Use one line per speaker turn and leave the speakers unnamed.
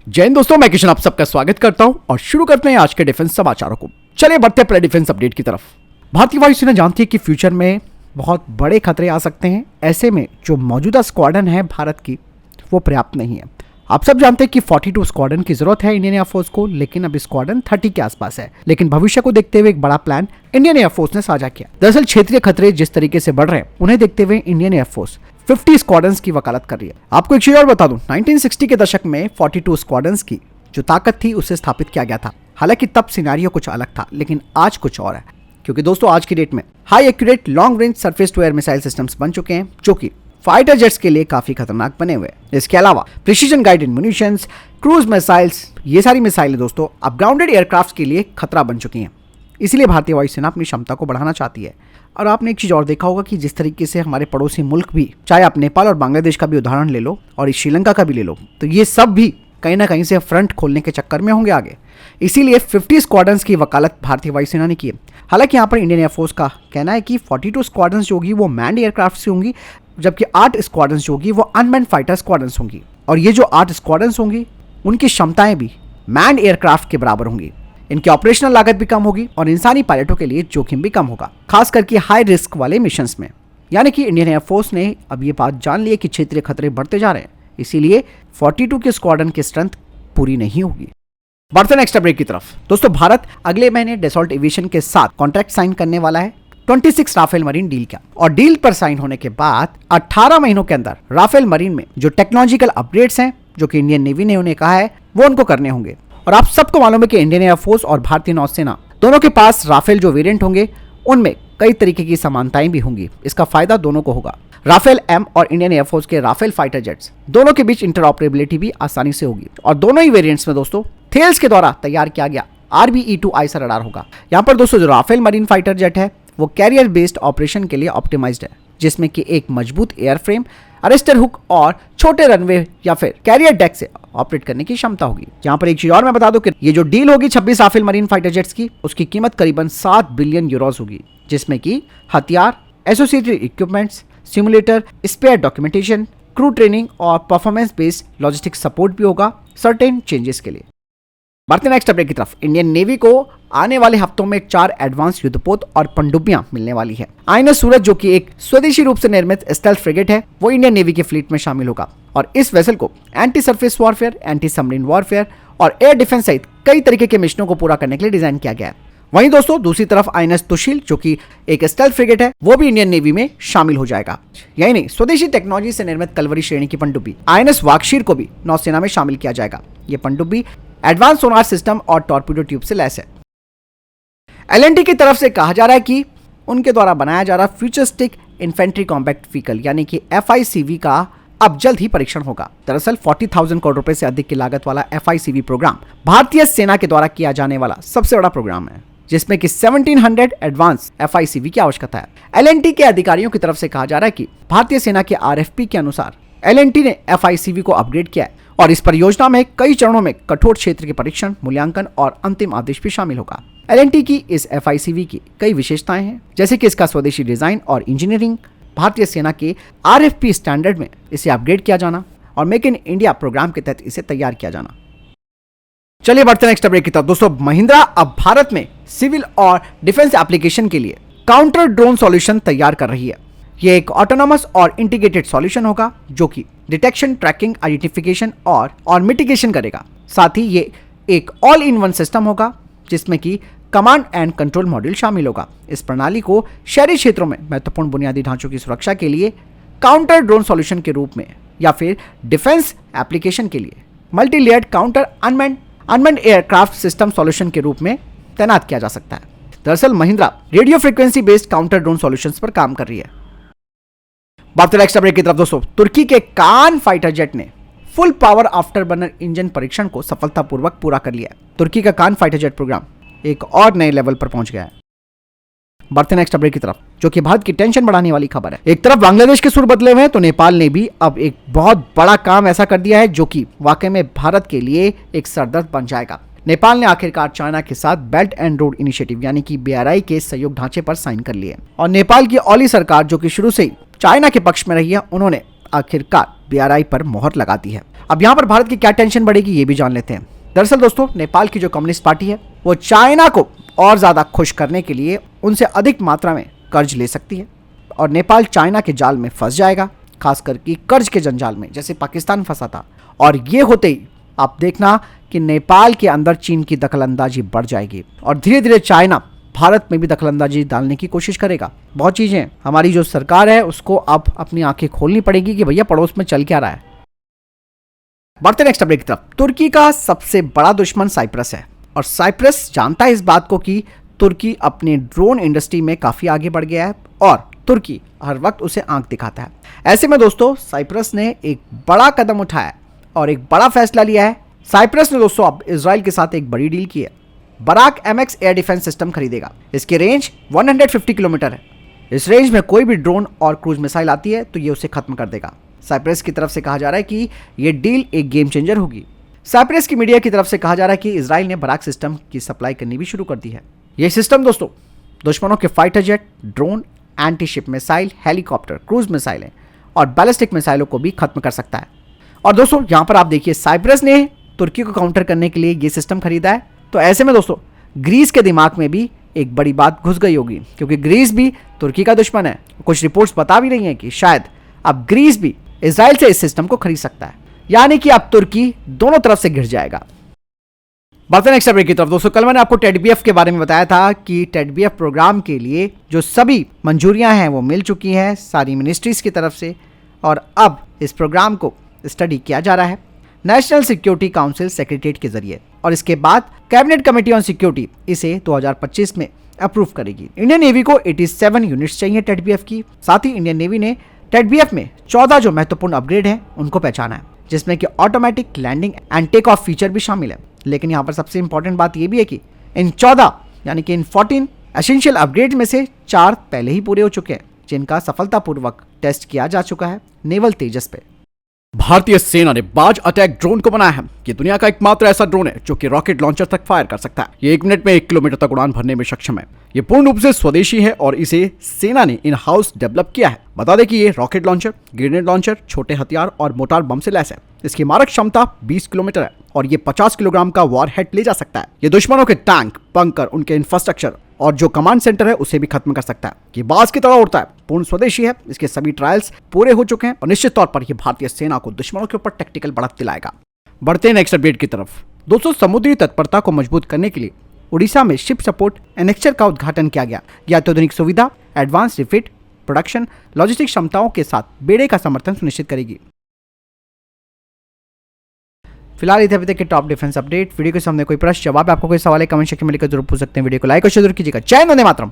जय हिंद दोस्तों, मैं किशन आप सबका स्वागत करता हूं और शुरू करते हैं आज के डिफेंस समाचारों को। चलिए बढ़ते हैं पहले डिफेंस अपडेट की तरफ। भारतीय वायुसेना जानती है कि फ्यूचर में बहुत बड़े खतरे आ सकते हैं। ऐसे में जो मौजूदा स्क्वाड्रन है भारत की वो पर्याप्त नहीं है। आप सब जानते हैं कि 42 स्क्वाड्रन की जरूरत है इंडियन एयरफोर्स को, लेकिन अब स्क्वाड्रन 30 के आसपास है। लेकिन भविष्य को देखते हुए एक बड़ा प्लान इंडियन एयरफोर्स ने साझा किया। दरअसल क्षेत्रीय खतरे जिस तरीके से बढ़ रहे हैं उन्हें देखते हुए इंडियन एयरफोर्स 50 स्क्वाड्रन्स की वकालत कर रही है। आपको एक चीज और बता दूं, 1960 के दशक में 42 स्क्वाड्रन्स की जो ताकत थी उसे स्थापित किया गया था। हालांकि तब सिनेरियो कुछ अलग था, लेकिन आज कुछ और है। क्योंकि दोस्तों आज की डेट में high accurate long range surface to air missile systems बन चुके हैं, जो कि फाइटर जेट्स के लिए काफी खतरनाक बने हुए हैं। इसके अलावा precision guided munitions, cruise missiles, ये सारी मिसाइलें दोस्तों अब ग्राउंडेड एयरक्राफ्ट के लिए खतरा बन चुकी हैं। इसलिए भारतीय वायुसेना अपनी क्षमता को बढ़ाना चाहती है। और आपने एक चीज और देखा होगा कि जिस तरीके से हमारे पड़ोसी मुल्क भी, चाहे आप नेपाल और बांग्लादेश का भी उदाहरण ले लो और इस श्रीलंका का भी ले लो, तो ये सब भी कहीं ना कहीं से फ्रंट खोलने के चक्कर में होंगे आगे। इसीलिए 50 स्क्वाड्रन्स की वकालत भारतीय वायुसेना ने की है। हालांकि यहाँ पर इंडियन एयरफोर्स का कहना है कि 42 स्क्वाड्रन्स जो होगी वो मैंड एयरक्राफ्ट से होंगी, जबकि 8 स्क्वाड्रन्स जो होगी वो अनमैन्ड फाइटर स्क्वाड्रन्स होंगी। और ये जो 8 स्क्वाड्रन्स होंगी उनकी क्षमताएं भी मैंड एयरक्राफ्ट के बराबर होंगी। इनकी ऑपरेशनल लागत भी कम होगी और इंसानी पायलटों के लिए जोखिम भी कम होगा, खास करके हाई रिस्क वाले मिशंस में। यानी कि इंडियन एयरफोर्स ने अब ये बात जान ली है कि क्षेत्रीय खतरे बढ़ते जा रहे हैं, इसीलिए 42 के स्क्वाड्रन की स्ट्रेंथ पूरी नहीं होगी। बढ़ते नेक्स्ट अपडेट की तरफ। दोस्तों भारत अगले महीने डसॉल्ट एविएशन के साथ कॉन्ट्रैक्ट साइन करने वाला है 26 राफेल मरीन डील का। और डील पर साइन होने के बाद 18 महीनों के अंदर राफेल मरीन में जो टेक्नोलॉजिकल अपग्रेड्स हैं जो कि इंडियन नेवी ने उन्हें कहा है वो उनको करने होंगे। और आप सबको मालूम है कि इंडियन एयरफोर्स और भारतीय नौसेना दोनों के पास राफेल जो वेरिएंट होंगे उनमें कई तरीके की समानताएं भी होंगी। इसका फायदा दोनों को होगा। राफेल एम और इंडियन एयरफोर्स के राफेल फाइटर जेट्स दोनों के बीच इंटरऑपरेबिलिटी भी आसानी से होगी। और दोनों ही वेरिएंट्स में दोस्तों थेल्स के द्वारा तैयार किया गया RBE-2 आइसर रडार होगा। यहाँ पर दोस्तों जो राफेल मरीन फाइटर जेट है वो कैरियर बेस्ड ऑपरेशन के लिए ऑप्टिमाइज्ड है, जिसमें कि एक मजबूत एयर फ्रेम, अरेस्टर हुक और छोटे रनवे या फिर कैरियर डेक से ऑपरेट करने की क्षमता होगी। यहाँ पर एक चीज और मैं बता दूं कि ये जो डील होगी 26 राफेल मरीन फाइटर जेट्स की, उसकी कीमत करीबन 7 बिलियन यूरोस होगी, जिसमें कि हथियार, associated equipments, simulator, spare documentation, crew training और परफॉर्मेंस बेस्ड लॉजिस्टिक सपोर्ट भी होगा सर्टेन चेंजेस के लिए। बढ़ते नेक्स्ट अपडेट की तरफ। इंडियन नेवी को आने वाले हफ्तों में 4 एडवांस युद्धपोत और पनडुब्बियां मिलने वाली है। INS सूरज जो कि एक स्वदेशी रूप से निर्मित स्टेल्थ फ्रिगेट है वो इंडियन नेवी के फ्लीट में शामिल होगा। और इस वेसल को anti surface warfare, anti submarine warfare और एयर डिफेंस सहित कई तरीके के मिशनों को पूरा करने के लिए डिजाइन किया गया है। वहीं दोस्तों दूसरी तरफ INS तुशील जो कि एक स्टेल्थ फ्रिगेट है वो भी इंडियन नेवी में शामिल हो जाएगा। यही नहीं, स्वदेशी टेक्नोलॉजी से निर्मित कलवरी श्रेणी की पनडुब्बी INS वागशीर को भी नौसेना में शामिल किया जाएगा। ये पनडुब्बी एडवांस सोनार सिस्टम और टॉर्पीडो ट्यूब से लैस है। LNT की तरफ से कहा जा रहा है कि उनके द्वारा बनाया जा रहा फ्यूचरिस्टिक इन्फेंट्री कॉम्बैट व्हीकल यानी कि FICV का अब जल्द ही परीक्षण होगा। दरअसल 40,000 करोड़ रुपए से अधिक की लागत वाला FICV प्रोग्राम भारतीय सेना के द्वारा किया जाने वाला सबसे बड़ा प्रोग्राम है, जिसमें कि 1700 एडवांस FICV की आवश्यकता है। LNT के अधिकारियों की तरफ से कहा जा रहा है कि भारतीय सेना के RFP के अनुसार LNT ने FICV को अपग्रेड किया है और इस परियोजना में कई चरणों में कठोर क्षेत्र के परीक्षण, मूल्यांकन और अंतिम आदेश भी शामिल होगा। LNT की इस FICV की कई विशेषताएं हैं, जैसे कि इसका स्वदेशी डिजाइन और इंजीनियरिंग, भारतीय सेना के RFP स्टैंडर्ड में इसे अपग्रेड किया जाना और मेक इन इंडिया प्रोग्राम के तहत इसे तैयार किया जाना। चलिए बढ़ते नेक्स्ट अपडेट की तरफ। दोस्तों महिंद्रा अब भारत में सिविल और डिफेंस एप्लीकेशन के लिए काउंटर ड्रोन सॉल्यूशन तैयार कर रही है। यह एक ऑटोनोमस और इंटीग्रेटेड सॉल्यूशन होगा जो कि डिटेक्शन, ट्रैकिंग, आइडेंटिफिकेशन और मिटिगेशन करेगा। साथ ही ये एक ऑल इन वन सिस्टम होगा जिसमें कि कमांड एंड कंट्रोल मॉड्यूल शामिल होगा। इस प्रणाली को शहरी क्षेत्रों में महत्वपूर्ण बुनियादी ढांचों की सुरक्षा के लिए काउंटर ड्रोन सॉल्यूशन के रूप में या फिर डिफेंस एप्लीकेशन के लिए multi layered counter unmanned aircraft system solution के रूप में तैनात किया जा सकता है। दरअसल Mahindra radio frequency based counter drone solutions पर काम कर रही है। बढ़ते नेक्स्ट अपडेट की तरफ दोस्तों। तुर्की के कान फाइटर जेट ने full power after burner engine परीक्षण को सफलतापूर्वक पूरा कर लिया है। तुर्की का कान फाइटर जेट प्रोग्राम एक और नए लेवल पर पहुंच गया है। बढ़ते नेक्स्ट अपडेट की तरफ, जो कि भारत की टेंशन बढ़ाने वाली खबर है। एक तरफ बांग्लादेश के सुर बदले हुए हैं तो नेपाल ने भी अब एक बहुत बड़ा काम ऐसा कर दिया है जो कि वाकई में भारत के लिए एक सरदर्द बन जाएगा। नेपाल ने आखिरकार चाइना के साथ बेल्ट एंड रोड इनिशिएटिव यानी कि BRI के सहयोग ढांचे पर साइन कर लिए और नेपाल की ओली सरकार जो कि शुरू से ही चाइना के पक्ष में रही है, उन्होंने आखिरकार BRI पर मोहर लगाती है। अब यहाँ पर भारत की क्या टेंशन बढ़ेगी ये भी जान लेते हैं। दरअसल दोस्तों, नेपाल की जो कम्युनिस्ट पार्टी है वो चाइना को और ज़्यादा खुश करने के लिए उनसे अधिक मात्रा में कर्ज ले सकती है और नेपाल चाइना के जाल में फंस जाएगा, खासकर कि कर्ज के जंजाल में, जैसे पाकिस्तान फंसा था। और ये होते ही आप देखना कि नेपाल के अंदर चीन की दखलंदाजी बढ़ जाएगी और धीरे धीरे चाइना भारत में भी दखलंदाजी डालने की कोशिश करेगा। बहुत चीज़ें हमारी जो सरकार है उसको अब अपनी आंखें खोलनी पड़ेगी कि भैया पड़ोस में चल क्या रहा है। बढ़ते नेक्स्ट अपडेट की तरफ। तुर्की का सबसे बड़ा दुश्मन साइप्रस है और साइप्रस जानता है इस बात को कि तुर्की अपने ड्रोन इंडस्ट्री में काफ़ी आगे बढ़ गया है और तुर्की हर वक्त उसे आंख दिखाता है। ऐसे में दोस्तों साइप्रस ने एक बड़ा कदम उठाया और एक बड़ा फैसला लिया है। साइप्रस ने दोस्तों अब इजराइल के साथ एक बड़ी डील की है। Barak MX air defence system खरीदेगा। इसकी रेंज 150 किलोमीटर है। इस रेंज में कोई भी ड्रोन और क्रूज मिसाइल आती है तो ये उसे खत्म कर देगा। साइप्रस की तरफ से कहा जा रहा है कि ये डील एक गेम चेंजर होगी। साइप्रस की मीडिया की तरफ से कहा जा रहा है कि इजराइल ने बराक सिस्टम की सप्लाई करनी भी शुरू कर दी है। ये सिस्टम दोस्तों दुश्मनों के fighter jet, drone, anti ship missile, helicopter, cruise मिसाइलें और बैलिस्टिक मिसाइलों को भी खत्म कर सकता है। और दोस्तों यहाँ पर आप देखिए साइप्रस ने तुर्की को काउंटर करने के लिए ये सिस्टम खरीदा है। तो ऐसे में दोस्तों ग्रीस के दिमाग में भी एक बड़ी बात घुस गई होगी, क्योंकि ग्रीस भी तुर्की का दुश्मन है। कुछ रिपोर्ट्स बता भी रही हैं कि शायद अब ग्रीस भी इजराइल से इस सिस्टम को खरीद सकता है, यानी कि अब तुर्की दोनों तरफ से घिर जाएगा। बढ़ते नेक्स्ट अपडेट की तरफ। दोस्तों कल मैंने आपको टेडबीएफ के बारे में बताया था कि टेडबीएफ प्रोग्राम के लिए जो सभी मंजूरियां हैं वो मिल चुकी हैं सारी मिनिस्ट्रीज की तरफ से और अब इस प्रोग्राम को स्टडी किया जा रहा है नेशनल सिक्योरिटी काउंसिल सेक्रेटरीट के जरिए और इसके बाद कैबिनेट कमेटी ऑन सिक्योरिटी इसे 2025 में अप्रूव करेगी। इंडियन नेवी को 87 यूनिट्स चाहिए टेडबीएफ की। साथ ही इंडियन नेवी ने टेडबीएफ में 14 जो महत्वपूर्ण अपग्रेड हैं उनको पहचाना है, जिसमें कि automatic landing and take off feature भी शामिल है। लेकिन यहाँ पर सबसे इंपॉर्टेंट बात यह भी है कि इन 14 यानी कि इन 14 एसेंशियल अपग्रेड में से 4 पहले ही पूरे हो चुके हैं, जिनका सफलतापूर्वक टेस्ट किया जा चुका है नेवल तेजस पे। भारतीय सेना ने बाज अटैक ड्रोन को बनाया है। ये दुनिया का एकमात्र ऐसा ड्रोन है जो कि रॉकेट लॉन्चर तक फायर कर सकता है। ये 1 मिनट में 1 किलोमीटर तक उड़ान भरने में सक्षम है। ये पूर्ण रूप से स्वदेशी है और इसे सेना ने इन हाउस डेवलप किया है। बता दें कि ये रॉकेट लॉन्चर, ग्रेनेड लॉन्चर, छोटे हथियार और मोटार बम से लैस है। इसकी मारक क्षमता 20 किलोमीटर है और ये 50 किलोग्राम का वॉर हेड ले जा सकता है। ये दुश्मनों के टैंक, बंकर, उनके इंफ्रास्ट्रक्चर और जो कमांड सेंटर है उसे भी खत्म कर सकता है। ये बाज की तरह उड़ता है, पूर्ण स्वदेशी है। इसके सभी ट्रायल्स पूरे हो चुके हैं और निश्चित तौर पर यह भारतीय सेना को दुश्मनों के ऊपर टैक्टिकल बढ़त दिलाएगा। बढ़ते हैं नेक्स्ट अपडेट की तरफ। दोस्तों समुद्री तत्परता को मजबूत करने के लिए उड़ीसा में शिप सपोर्ट एनेक्चर का उद्घाटन किया गया। यह अत्याधुनिक सुविधा, एडवांस रिफिट, प्रोडक्शन, लॉजिस्टिक क्षमताओं के साथ बेड़े का समर्थन सुनिश्चित करेगी। फिलहाल इधर अभी तक के टॉप डिफेंस अपडेट। वीडियो के सामने कोई प्रश्न, जवाब, आपको कोई सवाल है कमेंट सेक्शन में लिखकर जरूर पूछ सकते हैं। वीडियो को लाइक और शेयर जरूर कीजिएगा। जय हिंद, वंदे मातरम।